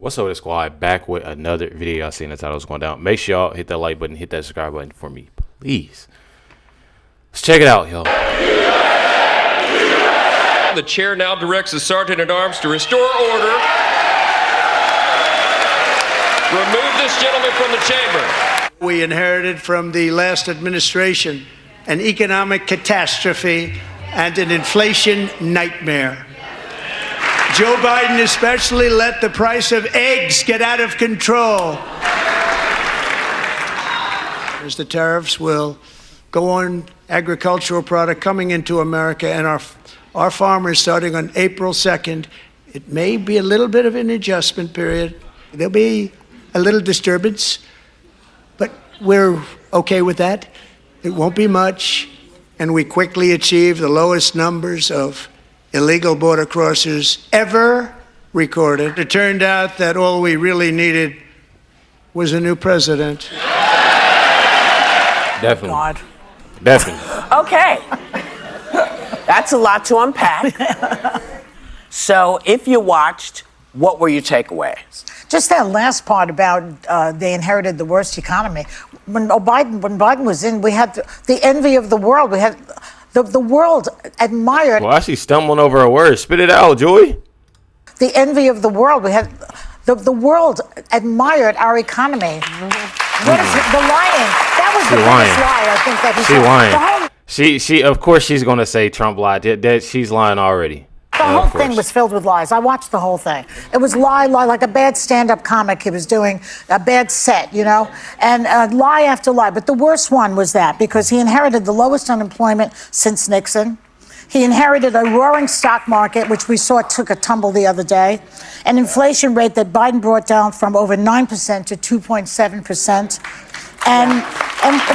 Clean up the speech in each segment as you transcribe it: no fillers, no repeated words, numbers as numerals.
What's up with the squad? Back with another video. I seen that's how it was going down. Make sure y'all hit that like button, hit that subscribe button for me, please. Let's check it out, yo. The chair now directs the sergeant at arms to restore order. Remove this gentleman from the chamber. We inherited from the last administration an economic catastrophe and an inflation nightmare. Joe Biden especially let the price of eggs get out of control. As the tariffs will go on agricultural product coming into America, and our farmers starting on April 2nd, it may be a little bit of an adjustment period. There'll be a little disturbance, but we're okay with that. It won't be much, and we quickly achieve the lowest numbers of illegal border crossers ever recorded. It turned out that all we really needed was a new president. Definitely. God. Definitely. Okay. That's a lot to unpack. So if you watched, what were your takeaways? Just that last part about they inherited the worst economy. When Biden was in, we had the envy of the world. We had the world admired. Well, she's stumbling over her words. Spit it out, Joey. The envy of the world. We had the world admired our economy. What is the lying? That was the biggest lie, I think, that he said. Lying. She of course she's gonna say Trump lied. That she's lying already. The whole thing was filled with lies. I watched the whole thing. It was lie, like a bad stand-up comic. He was doing a bad set, you know, and lie after lie. But the worst one was that because he inherited the lowest unemployment since Nixon. He inherited a roaring stock market, which we saw took a tumble the other day, an inflation rate that Biden brought down from over 9% to 2.7%. And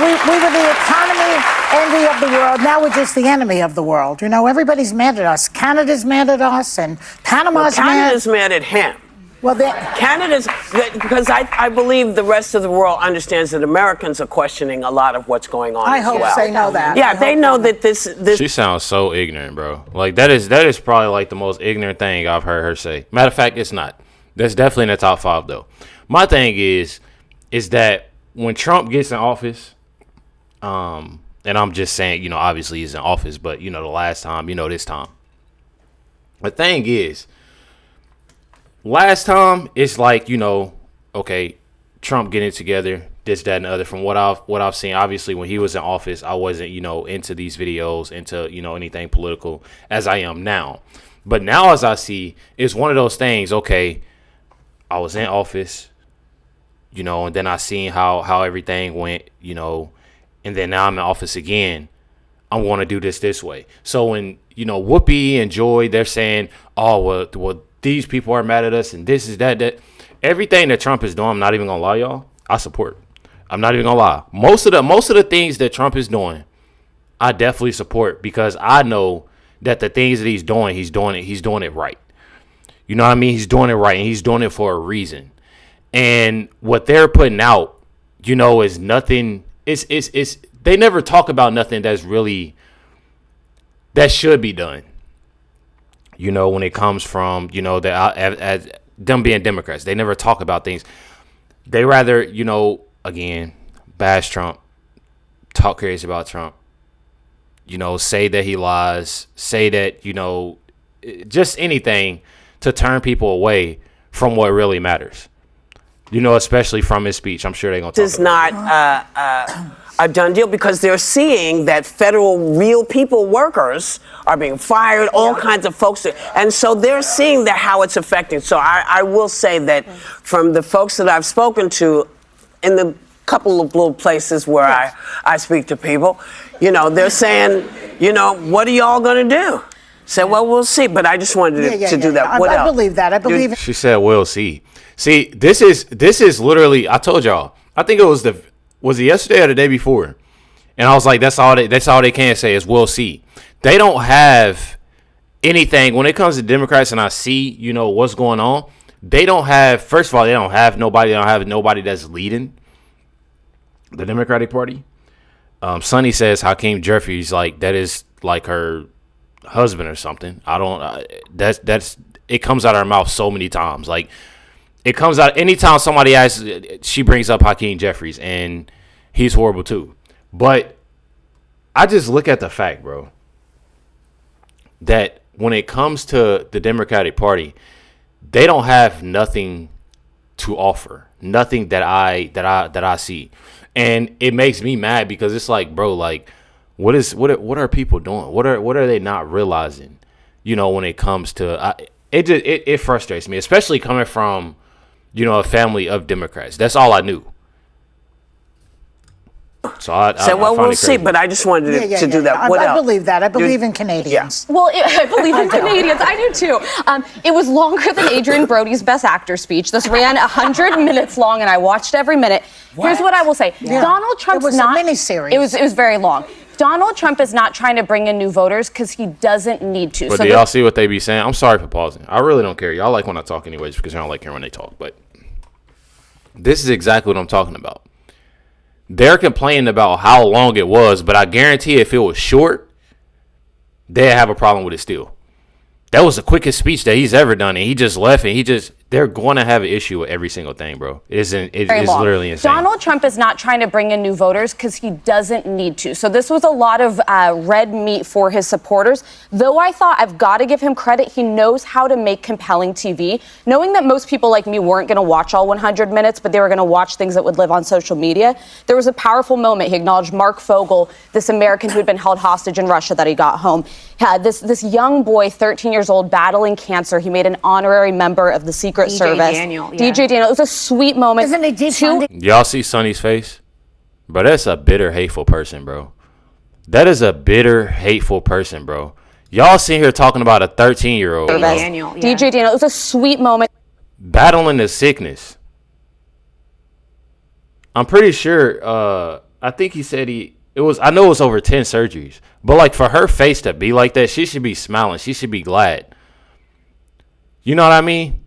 we were the economy envy of the world. Now we're just the enemy of the world. You know, everybody's mad at us. Canada's mad at us, and Panama's Canada's mad at him. Well, Canada's, because I believe the rest of the world understands that Americans are questioning a lot of what's going on. I hope they know that. Yeah, they know that this. She sounds so ignorant, bro. Like that is probably like the most ignorant thing I've heard her say. Matter of fact, it's not. That's definitely in the top 5 though. My thing is that when Trump gets in office, and I'm just saying, you know, obviously he's in office, but you know, the last time, you know, this time. The thing is, last time it's like, you know, okay, Trump getting it together, this, that, and the other. From what I've seen, obviously when he was in office, I wasn't, you know, into these videos, into, you know, anything political as I am now. But now, as I see, it's one of those things. Okay, I was in office, you know, and then I seen how everything went, you know, and then now I'm in office again. I want to do this way. So when, you know, Whoopi and Joy, they're saying, oh, well, these people are mad at us and this is that. Everything that Trump is doing, I'm not even gonna lie, y'all, I support. I'm not even gonna lie. Most of the things that Trump is doing, I definitely support, because I know that the things that he's doing it right. You know what I mean? He's doing it right, and he's doing it for a reason. And what they're putting out, you know, is nothing. It's they never talk about nothing that should be done. You know, when it comes from, you know, as them being Democrats, they never talk about things. They rather, you know, again, bash Trump, talk crazy about Trump, you know, say that he lies, say that, you know, just anything to turn people away from what really matters. You know, especially from his speech. I'm sure they're going to talk about it. This is not a done deal, because they're seeing that federal real people workers are being fired, all kinds of folks. And so they're seeing that how it's affecting. So I will say that from the folks that I've spoken to in the couple of little places where I speak to people, you know, they're saying, you know, what are y'all going to do? Say, well, we'll see. But I just wanted to do that. What else? I believe that. I believe it. She said, we'll see. See, this is literally, I told y'all, I think it was it yesterday or the day before? And I was like, that's all they can say is we'll see. They don't have anything when it comes to Democrats, and I see, you know, what's going on. They don't have, first of all, they don't have nobody that's leading the Democratic Party. Sonny says Hakeem Jeffries, like, that is like her husband or something. I don't, that's it comes out of her mouth so many times. Like, it comes out anytime somebody asks, she brings up Hakeem Jeffries, and he's horrible too. But I just look at the fact, bro, that when it comes to the Democratic Party, they don't have nothing to offer, nothing that I see, and it makes me mad because it's like, bro, like, what are people doing? What are they not realizing? You know, when it comes to it frustrates me, especially coming from, you know, a family of Democrats. That's all I knew. So we'll see. But I just wanted to do that. I believe that. I believe in Canadians. Well, I believe in Canadians. I do too. It was longer than Adrian Brody's Best Actor speech. This ran 100 minutes long, and I watched every minute. Here's what I will say: Donald Trump's not. It was a miniseries. It was very long. Donald Trump is not trying to bring in new voters because he doesn't need to. But do y'all see what they be saying? I'm sorry for pausing. I really don't care. Y'all like when I talk anyways because I don't like hearing when they talk. But this is exactly what I'm talking about. They're complaining about how long it was, but I guarantee if it was short, they'd have a problem with it still. That was the quickest speech that he's ever done, and he just left, and they're going to have an issue with every single thing, bro. It's literally insane. Donald Trump is not trying to bring in new voters because he doesn't need to. So this was a lot of red meat for his supporters. Though I thought, I've got to give him credit, he knows how to make compelling TV. Knowing that most people like me weren't going to watch all 100 minutes, but they were going to watch things that would live on social media, there was a powerful moment. He acknowledged Mark Fogel, this American who had been held hostage in Russia that he got home. This young boy, 13 years old, battling cancer. He made an honorary member of the Secret Service. DJ Daniel. It was a sweet moment. Isn't it defunding? Y'all see Sonny's face? Bro, that's a bitter, hateful person, bro. That is a bitter, hateful person, bro. Y'all sitting here talking about a 13-year-old. DJ Daniel. It was a sweet moment. Battling the sickness. I'm pretty sure, I think he said I know it was over 10 surgeries. But, like, for her face to be like that, she should be smiling. She should be glad. You know what I mean?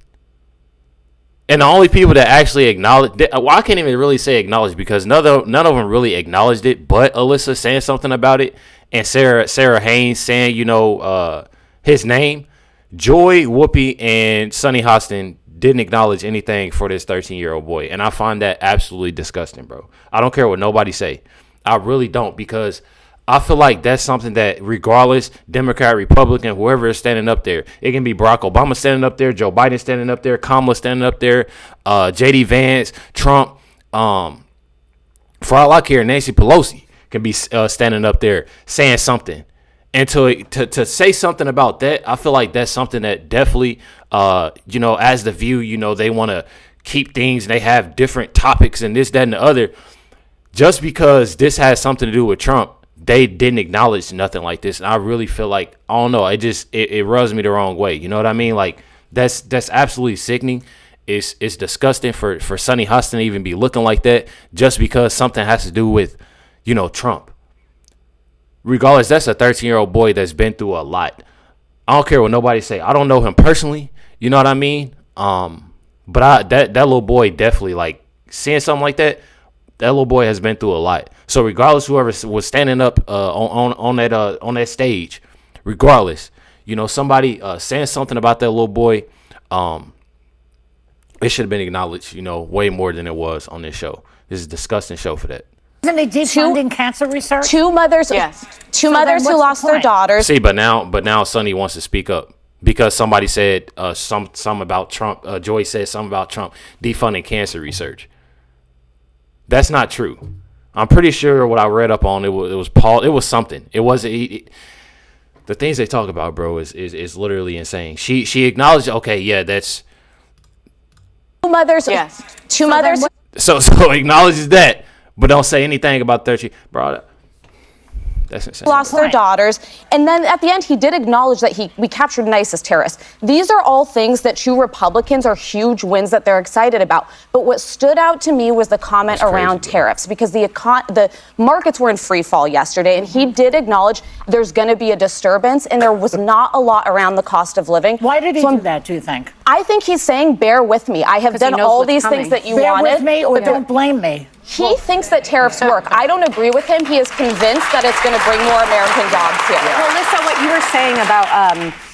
And the only people that actually acknowledge, well, I can't even really say acknowledge because none of them really acknowledged it, but Alyssa saying something about it and Sarah Haynes saying, you know, his name. Joy, Whoopi, and Sonny Hostin didn't acknowledge anything for this 13-year-old boy. And I find that absolutely disgusting, bro. I don't care what nobody say. I really don't, because I feel like that's something that regardless, Democrat, Republican, whoever is standing up there, it can be Barack Obama standing up there, Joe Biden standing up there, Kamala standing up there, J.D. Vance, Trump, for all I care, Nancy Pelosi can be standing up there saying something. And to say something about that, I feel like that's something that definitely, you know, as the View, you know, they want to keep things, and they have different topics and this, that, and the other. Just because this has something to do with Trump, they didn't acknowledge nothing like this. And I really feel like, I don't know, it rubs me the wrong way. You know what I mean? Like, that's absolutely sickening. It's disgusting for Sonny Hostin to even be looking like that just because something has to do with, you know, Trump. Regardless, that's a 13-year-old boy that's been through a lot. I don't care what nobody say. I don't know him personally. You know what I mean? But that little boy definitely, like, seeing something like that, that little boy has been through a lot. So regardless, whoever was standing up on that stage, regardless, you know, somebody saying something about that little boy, it should have been acknowledged, you know, way more than it was on this show. This is a disgusting show for that. Isn't it defunding cancer research? Two mothers who lost their daughters. See, but now Sonny wants to speak up because somebody said some about Trump. Joy said something about Trump defunding cancer research. That's not true. I'm pretty sure what I read up on it was Paul. It was something. It wasn't. The things they talk about, bro, is literally insane. She acknowledged. Okay, yeah, that's two mothers. Two mothers. So acknowledges that, but don't say anything about 13. Bro, that's insane. Lost their daughters, and then at the end he did acknowledge that we captured an ISIS terrorist. These are all things that to Republicans are huge wins that they're excited about. But what stood out to me was the comment around tariffs, because the markets were in free fall yesterday, and he did acknowledge there's going to be a disturbance, and there was not a lot around the cost of living. Why did he do that, do you think? I think he's saying, bear with me. I have done all these things that you wanted. Bear with me or don't blame me. He thinks that tariffs work. I don't agree with him. He is convinced that it's going to bring more American jobs here. Well, Alyssa, what you were saying about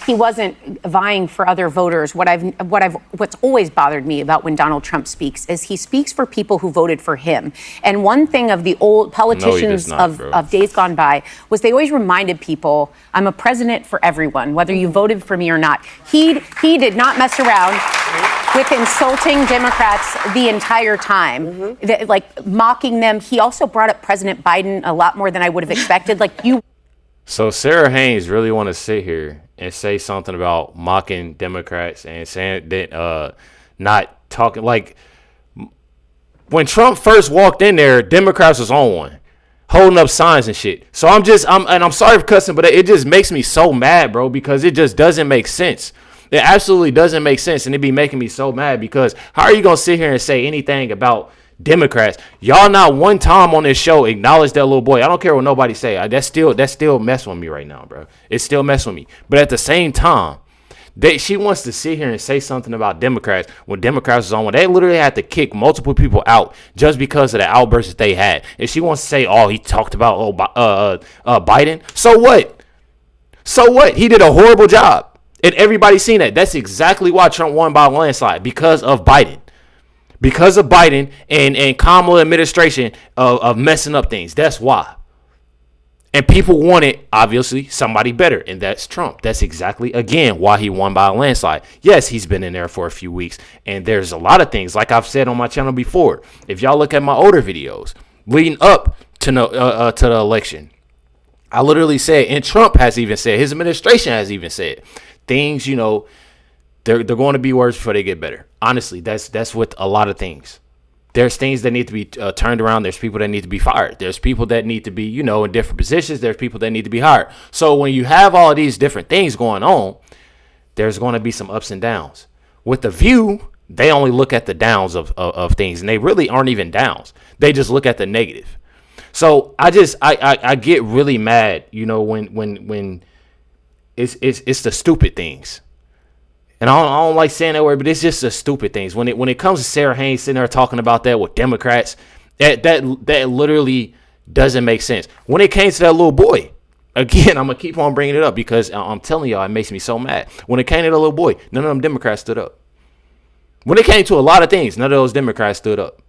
he wasn't vying for other voters. What's always bothered me about when Donald Trump speaks is he speaks for people who voted for him. And one thing of the old politicians of days gone by was they always reminded people, I'm a president for everyone, whether you voted for me or not. He did not mess around with insulting Democrats the entire time, like mocking them. He also brought up President Biden a lot more than I would have expected. So Sarah Haynes really want to sit here and say something about mocking Democrats and saying that not talking, like when Trump first walked in there, Democrats was on one, holding up signs and shit. So I'm sorry for cussing, but it just makes me so mad, bro, because it just doesn't make sense. It absolutely doesn't make sense, and it be making me so mad because how are you gonna sit here and say anything about Democrats? Y'all not one time on this show acknowledge that little boy. I don't care what nobody say. That's still messing with me right now, bro. It's still messing with me. But at the same time, she wants to sit here and say something about Democrats when Democrats was on one. They literally had to kick multiple people out just because of the outbursts that they had. And she wants to say, "Oh, he talked about Biden." So what? So what? He did a horrible job, and everybody's seen that. That's exactly why Trump won by a landslide, because of Biden. Because of Biden and Kamala administration of messing up things. That's why. And people wanted, obviously, somebody better. And that's Trump. That's exactly, again, why he won by a landslide. Yes, he's been in there for a few weeks. And there's a lot of things, like I've said on my channel before. If y'all look at my older videos leading up to the election, I literally said, and Trump has even said, his administration has even said, things, they're going to be worse before they get better. Honestly, that's with a lot of things. There's things that need to be turned around. There's people that need to be fired. There's people that need to be, in different positions. There's people that need to be hired. So when you have all these different things going on, there's going to be some ups and downs. With The View, they only look at the downs of things, and they really aren't even downs. They just look at the negative. So I get really mad, when it's the stupid things. And I don't like saying that word, but it's just the stupid things. When it comes to Sarah Haynes sitting there talking about that with Democrats, that literally doesn't make sense. When it came to that little boy, again, I'm going to keep on bringing it up because I'm telling y'all, it makes me so mad. When it came to the little boy, none of them Democrats stood up. When it came to a lot of things, none of those Democrats stood up.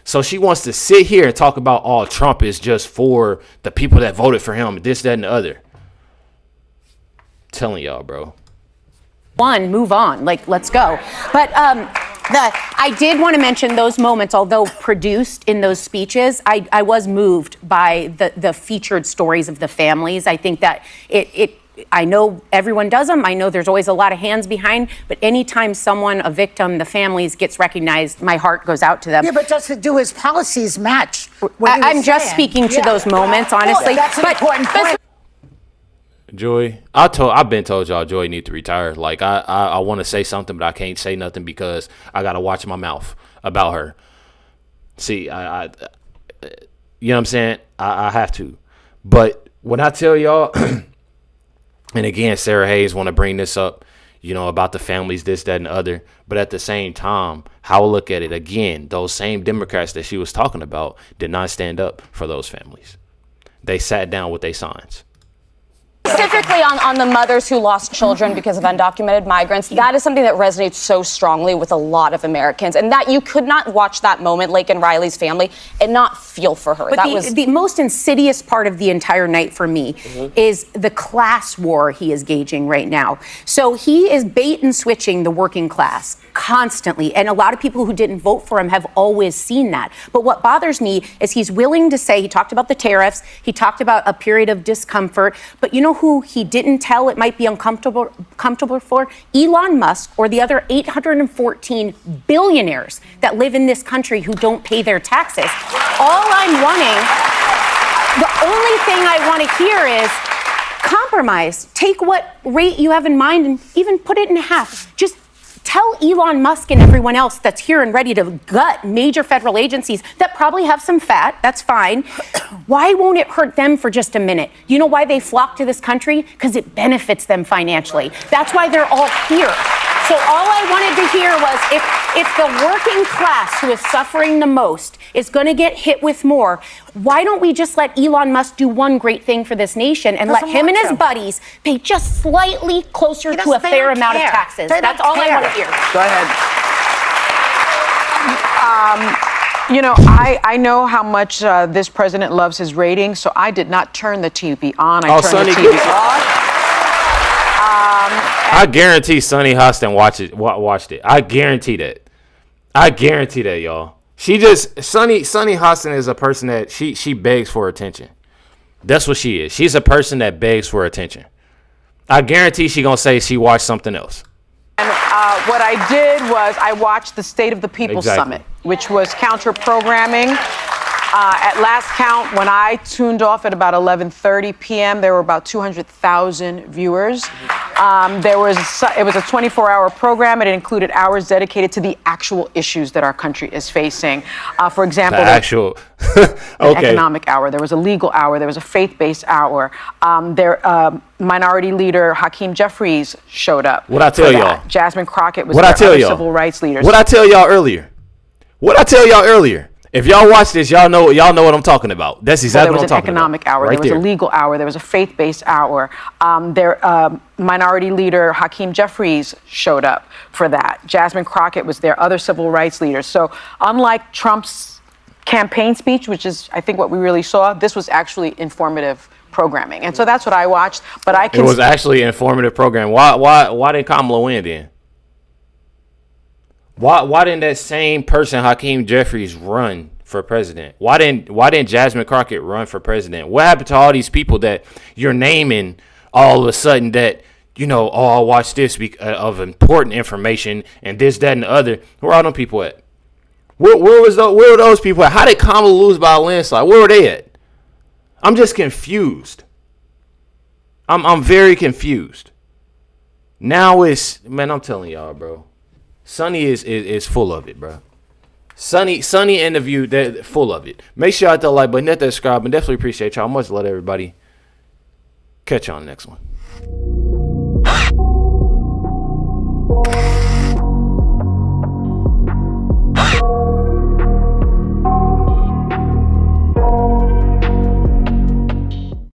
So she wants to sit here and talk about, oh, Trump is just for the people that voted for him, this, that, and the other. I'm telling y'all, bro. Move on, let's go. But I did want to mention those moments, although produced in those speeches, I was moved by the featured stories of the families. I think that I know everyone does them. I know there's always a lot of hands behind, but anytime someone, a victim, the families gets recognized, my heart goes out to them. Yeah, but do his policies match what I'm just speaking to those moments, honestly. Well, that's an important point. Joy, I've been told y'all Joy need to retire. Like I want to say something, but I can't say nothing because I gotta watch my mouth about her. See, I you know what I'm saying? I have to. But when I tell y'all, and again, Sarah Hayes want to bring this up, about the families, this, that, and the other. But at the same time, how I look at it, again, those same Democrats that she was talking about did not stand up for those families. They sat down with their signs. Specifically on the mothers who lost children because of undocumented migrants, that is something that resonates so strongly with a lot of Americans. And that you could not watch that moment, Laken Riley's family, and not feel for her. But that was the most insidious part of the entire night for me is the class war he is gauging right now. So he is bait and switching the working class constantly. And a lot of people who didn't vote for him have always seen that. But what bothers me is he's willing to say, he talked about the tariffs, he talked about a period of discomfort, but you know who he didn't tell it might be uncomfortable for? Elon Musk or the other 814 billionaires that live in this country who don't pay their taxes. The only thing I want to hear is compromise. Take what rate you have in mind and even put it in half. Just tell Elon Musk and everyone else that's here and ready to gut major federal agencies that probably have some fat, that's fine. Why won't it hurt them for just a minute? You know why they flock to this country? Because it benefits them financially. That's why they're all here. So all I wanted to hear was if the working class who is suffering the most is going to get hit with more, why don't we just let Elon Musk do one great thing for this nation and let him and his buddies pay just slightly closer to a fair amount of taxes? That's all I want to hear. Go ahead. You know, I know how much this president loves his ratings, so I did not turn the TV on. I turned the TV off. I guarantee Sonny Hostin watched it. I guarantee that. I guarantee that, y'all. Sonny Hostin is a person that she begs for attention. That's what she is. She's a person that begs for attention. I guarantee she gonna say she watched something else. And what I did was I watched the State of the People Summit, which was counter-programming. At last count, when I tuned off at about 11:30 p.m., there were about 200,000 viewers. It was a 24-hour program. It included hours dedicated to the actual issues that our country is facing. For example, the actual economic hour. There was a legal hour. There was a faith-based hour. Minority Leader Hakeem Jeffries showed up. What I tell y'all? Jasmine Crockett was other civil rights leaders. What I tell y'all earlier? If y'all watch this, y'all know what I'm talking about. That's exactly what I'm talking about. There was an economic hour. There was a legal hour. There was a faith-based hour. Minority Leader Hakeem Jeffries showed up for that. Jasmine Crockett was there. Other civil rights leaders. So unlike Trump's campaign speech, which is, I think, what we really saw, this was actually informative programming. And so that's what I watched. But it was actually informative programming. Why didn't Kamala win then? Why didn't that same person, Hakeem Jeffries, run for president? Why didn't Jasmine Crockett run for president? What happened to all these people that you're naming all of a sudden that, I'll watch this of important information and this, that, and the other? Where are them people at? Where were those people at? How did Kamala lose by a landslide? Where were they at? I'm just confused. I'm very confused. Now I'm telling y'all, bro. Sonny is full of it, bro. Sonny interview, they're full of it. Make sure y'all hit that like button, hit that subscribe, and definitely appreciate y'all. Much love, everybody. Catch y'all on the next one.